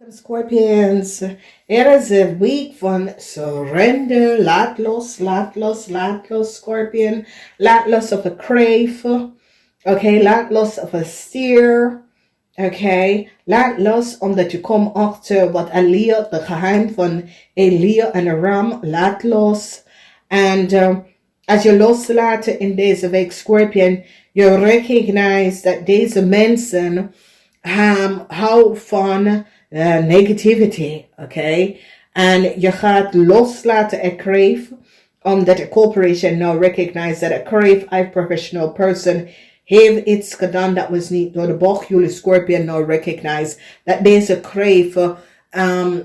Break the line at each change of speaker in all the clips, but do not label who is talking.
Scorpions, er is een week van surrender, laat los, Scorpion, laat los of a crave, okay, laat los of a steer, okay, laat los omdat je komt achter wat Elia, de geheim van Elia en de ram, laat los. En als je loslaat in deze week, Scorpion, je recognize dat deze mensen houden van negativity, okay? En je gaat loslaten a crave, omdat a corporation now recognize that a crave, a professional person, heeft iets gedaan dat was niet door de bocht. Jullie Scorpion now recognize dat deze crave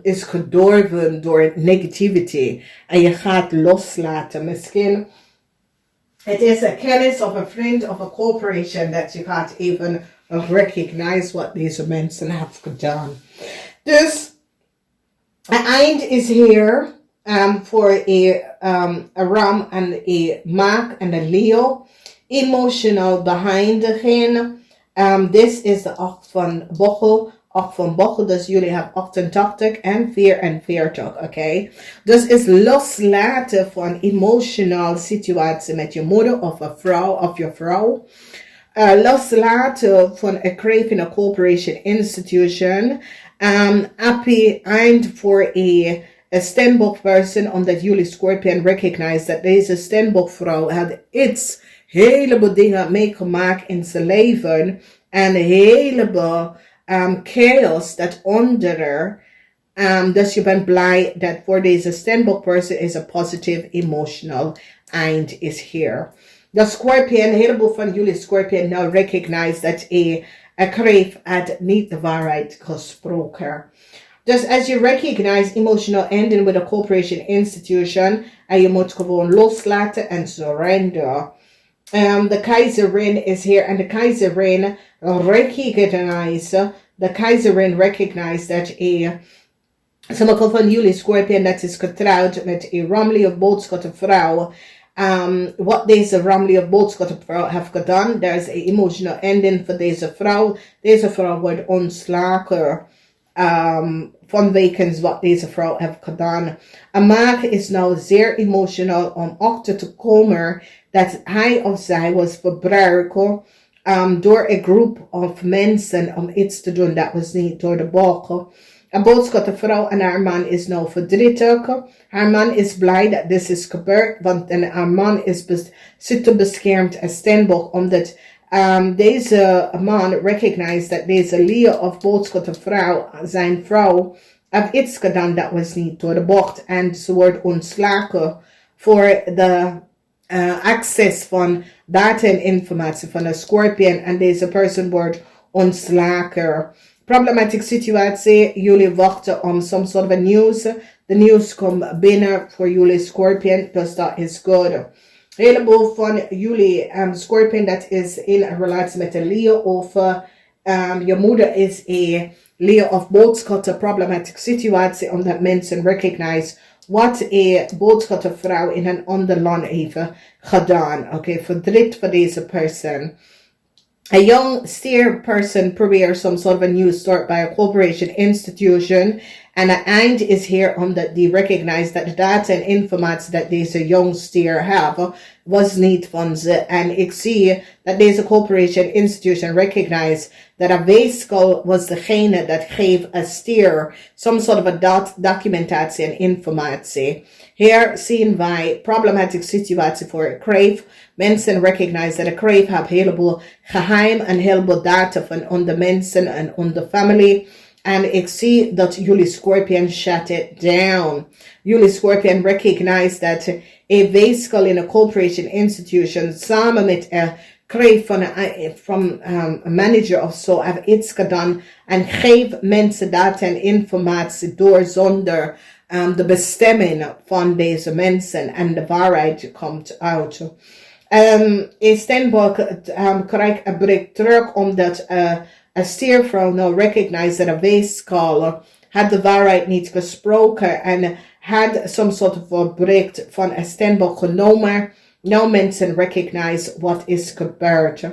is gedorven door negativity. En je gaat loslaten. Misschien het is a kennis of a friend of a corporation that je gaat even recognize what deze mensen have gedaan. Dus een eind is hier voor a ram en a maag en a leo. Emotional behind this is de 8 van bochel. 8 van bochel, dus jullie hebben 88 en 44, oké? Dus is loslaten van emotional situatie met je moeder of een vrouw of je vrouw. Loslaten van a crave in a corporation institution. Happy eind voor a Steenbok person, omdat jullie Scorpion recognize dat deze Steenbok vrouw had iets heleboel dingen meegemaakt in zijn leven en een heleboel chaos dat onder dus je bent blij dat voor deze Steenbok person is a positive emotional eind is here. De Scorpion, een heleboel van jullie Scorpion now recognize dat a crave had niet de waarheid gesproken. Dus als je recognize emotional ending with a corporation institution en je moet gewoon loslaten en surrender. The keizerin is here and the keizerin recognize that sommige van jullie Scorpion dat is getrouwd met een ramlie of boodschappen vrouw. Wat deze ramlie of boodschappen vrouw heeft gedaan, there is a emotional ending voor deze vrouw. Deze vrouw wordt ontslagen vanwege wat deze vrouw heeft gedaan. Een maag is nou zeer emotional om achter te komen dat hij of zij was verbruikt door een groep of mensen om iets te doen dat was niet door de bogen. Een boodschappenvrouw en haar man is nou verdrietig. Haar man is blij dat dit is gebeurd, want haar man is zit beschermd als Steenbok, omdat deze man recognize dat deze Leo of boodschappenvrouw, zijn vrouw, heeft iets gedaan dat was niet door de bocht. En ze wordt ontslagen voor de access van data en informatie van een Scorpion. En deze persoon wordt ontslagen. Problematic situatie, jullie wachten om some sort of news. De nieuws komt binnen voor jullie Scorpion, dus dat is goed. Heleboel van jullie Scorpion dat is in een relatie met een Leo of je moeder is een Leo of boodschapper problematic situatie, omdat mensen recognize wat een boodschappervrouw in een ander land heeft gedaan. Oké, verdriet voor deze persoon. A young steer person prepares some sort of a new start by a corporation institution. And the end is here omdat die recognize that the data en informatie dat deze young steer have was niet van ze. En ik zie dat deze corporation institution recognize dat a weeskal was degene dat geeft a steer some sort of a documentatie en informatie. Hier zien wij problematic situatie voor a crave. Mensen recognize dat a crave heeft heleboel geheim en heleboel data van onder mensen en onder family. En ik zie dat jullie Scorpion shut it down. Jullie Scorpion recognize dat a weeskal in a corporation institution samen met a crave van een manager of zo heeft iets gedaan en geeft mensen data en informatie door zonder de bestemming van deze mensen en de waarheid komt uit. Steenbok krijgt een break terug omdat een steervrouw nou recognize dat een weeskal had de waarheid niet gesproken en had some sort of a break van een Steenbok genomen. Nou mensen recognize wat is gebeurd.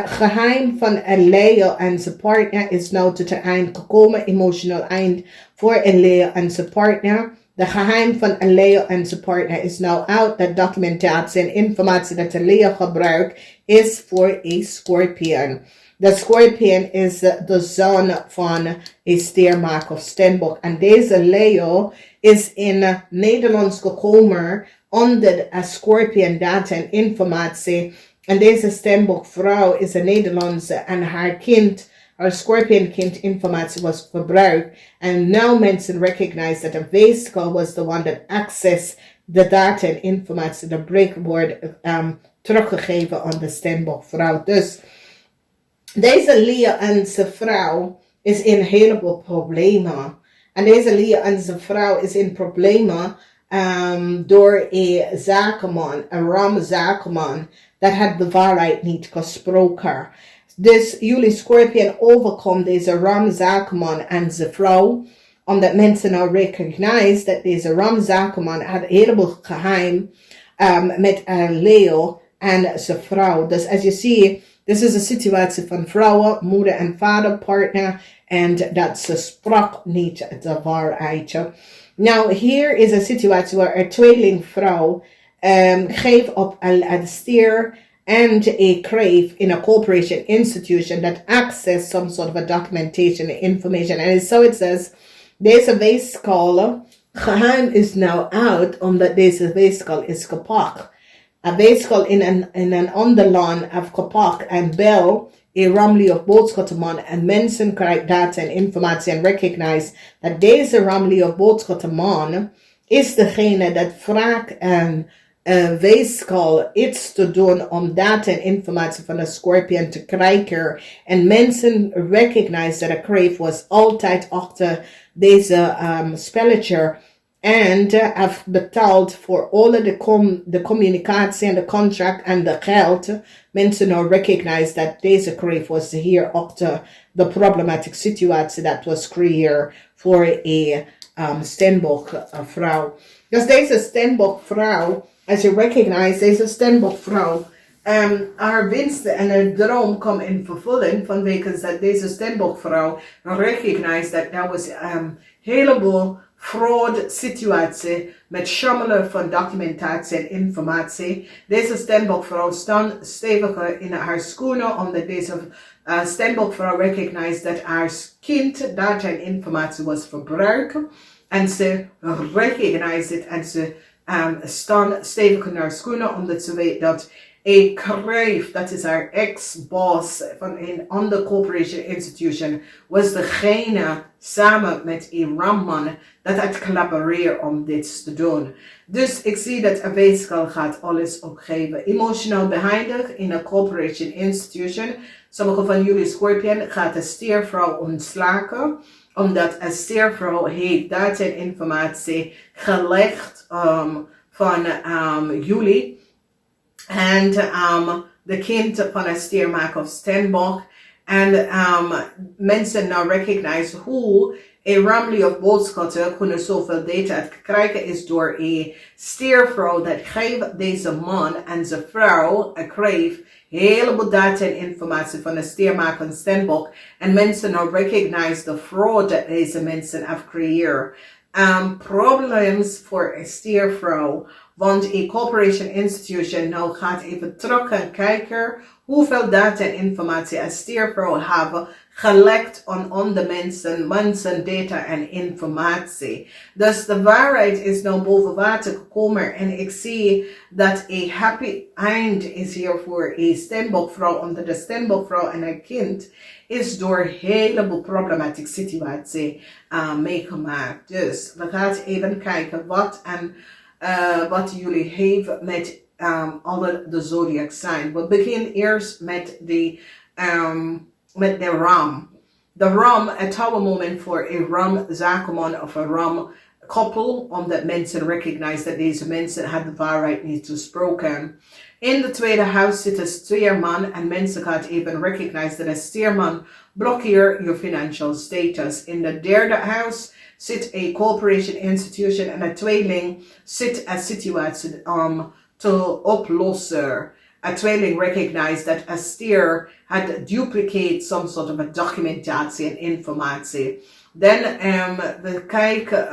Geheim van een Leo en zijn partner is nou tot een eind gekomen, emotional eind voor een Leo en zijn partner. De geheim van een Leo en zijn partner is nou out. Dat documentatie en informatie dat een Leo gebruikt is voor een Scorpion. De Scorpion is de zoon van een steermaker of steenbok. En deze Leo is in Nederlands gekomen onder een Scorpion data en informatie. En deze steenbokvrouw is een Nederlandse en haar kind, haar Scorpion kind informatie was gebruikt. En now mensen recognize that a Vescal was the one that accessed the data en informatie, de break wordt teruggegeven aan de steenbokvrouw. Dus deze Leo en zijn vrouw is in een heleboel problemen. En deze Leo en zijn vrouw is in problemen door een zakenman, een ram zakenman, dat had de waarheid niet gesproken. Dus jullie Scorpion overkomt deze ram zakenman en zijn vrouw, omdat mensen nou recognize dat deze ram zakenman had een heleboel geheim met een Leo en zijn vrouw. Dus als je ziet, dit is een situatie van vrouwen, moeder en vader, partner, en dat ze sprak niet de waarheid. Nou, hier is een situatie waar een tweelingvrouw geeft op een stier and a crave in a corporation institution that access some sort of a documentation and information. And so it says, deze weeskal, geheim is now out, omdat deze weeskal is gepakt. Een weeskal in een ander land heeft gepakt en bel een ramli of boodschappenman en mensen krijgen data en informatie en recognize dat deze ramli of boodschappenman is degene dat vraagt een weeskal iets te doen om data en informatie van de Scorpion te krijgen. En mensen recognize dat de crave was altijd achter deze spelletje. En heeft betaald voor alle de communicatie en de contract en de geld. Mensen nou recognize dat deze crave was hier achter de problematische situatie dat was creëerd voor een steenbokvrouw. Dus deze steenbokvrouw, als je recognize deze steenbokvrouw, haar winsten en haar droom komen in vervulling vanwege dat deze steenbokvrouw recognize dat dat was heleboel fraud situatie met schommelen van documentatie en informatie. Deze steenbokvrouw stond steviger in haar schoenen omdat deze steenbokvrouw recognize dat haar kind data en informatie was verbruikt. En ze recognize het en ze stond stevig in haar schoenen omdat ze weet dat een crave, dat is haar ex-boss van een ander corporation institution, was degene samen met een ramman dat had collaboreerd om dit te doen. Dus ik zie dat een weeskal gaat alles opgeven. Emotional behind in een corporation institution. Sommige van jullie Scorpion gaat een steervrouw ontslagen, omdat een steervrouw heeft data en informatie gelegd van jullie. En de kind van een steermaker of steenbok. En mensen nou recognize hoe een ramli of boodschappen kunnen zoveel data krijgen is door een steervrouw dat geeft deze man en zijn vrouw een crave heleboel data en informatie van een steermaker en steenbok. En mensen nou recognize de fraud dat deze mensen hebben gecreëerd. Problems voor een steervrouw. Want een corporation institution nou gaat even terug gaan kijken hoeveel data en informatie een steervrouw hebben gelekt aan andere mensen, data en informatie. Dus de waarheid is nou boven water gekomen en ik zie dat een happy eind is hier voor een steenbokvrouw, omdat de steenbokvrouw en haar kind is door een heleboel problematische situatie meegemaakt. Dus we gaan even kijken wat jullie heeft met alle de zodiac sign. We beginnen eerst met de ram. De ram, het oude moment voor een ram zakenman of een ram koppel, omdat mensen recognize dat deze mensen hadden de waarheid niet gesproken. In de tweede huis zit een steerman en mensen gaan even recognize dat een steerman blokkeert je financial status. In de derde huis zit een corporation institution en een tweeling zit een situatie te oplossen. a tweeling recognized that a stier had duplicated some sort of a documentatie en informatie. Dan we kijken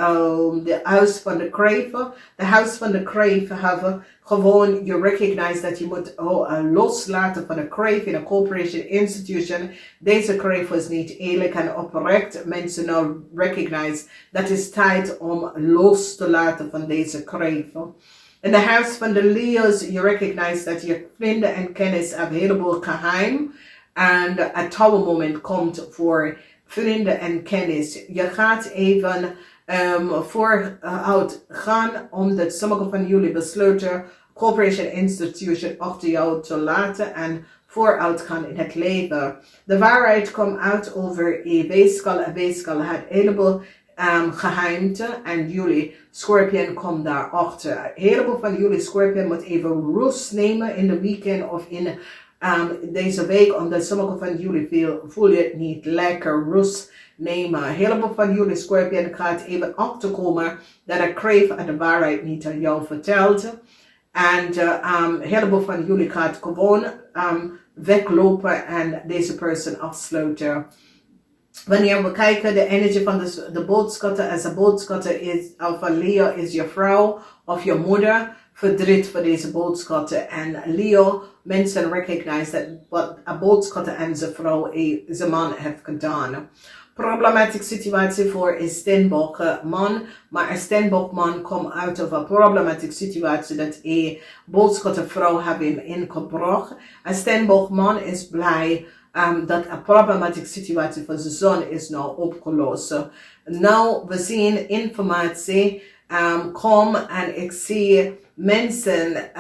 de huis van de kreven. De huis van de kreven hebben gewoon, you recognize dat je moet loslaten van een kreef in een corporation institution. Deze kreef was niet eerlijk en oprecht. Mensen nou recognize dat het is tijd om los te laten van deze kreven. In de huis van de Leo's, you recognize dat je vrienden en kennis hebben een heleboel geheim. En het moment komt voor vrienden en kennis. Je gaat even vooruit gaan, omdat sommige van jullie besloten corporation institution achter jou te laten en vooruit gaan in het leven. De waarheid komt uit over een weeskal. Een weeskal had een heleboel geheimte en jullie Scorpion komt daarachter. Een heleboel van jullie Scorpion moet even rust nemen in de weekend of in deze week, omdat sommige van jullie voelen het niet lekker, rust nemen. Een heleboel van jullie Scorpion gaat even achterkomen dat de kreef en de waarheid niet aan jou vertelt. En een heleboel van jullie gaat gewoon weglopen en deze persoon afsluiten. Wanneer we kijken, de energie van de boodschatten, als de boodschatten is, of een Leo is je vrouw of je moeder, verdriet voor deze boodschatten. En Leo, mensen recognize dat wat een boodschatten en zijn vrouw, zijn man heeft gedaan. Problematische situatie voor een Steenbok man, maar een Steenbok man komt uit of een problematische situatie dat een boodschappenvrouw heeft hem ingebracht. Een Steenbok man is blij dat een problematische situatie voor zijn zoon is nou opgelost. Nou, we zien informatie komen en ik zie mensen,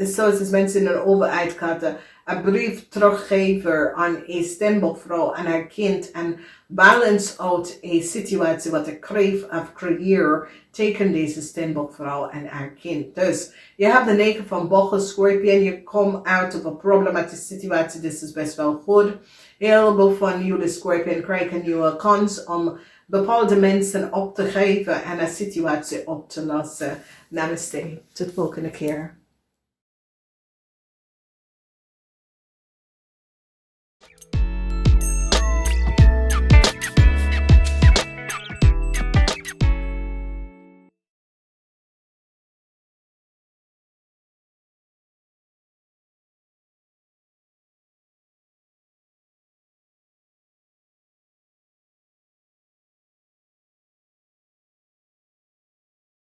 zoals mensen in de overheid hadden, een brief teruggeven aan een Steenbokvrouw en haar kind en balance out een situatie wat de kreef of creëer tegen deze Steenbokvrouw en haar kind. Dus je hebt de 9 van bogen, Scorpion, je komt uit op een problematische situatie, dit is best wel goed. Heel veel van jullie Scorpion krijgen een nieuwe kans om bepaalde mensen op te geven en een situatie op te lossen. Namaste. Tot volgende keer.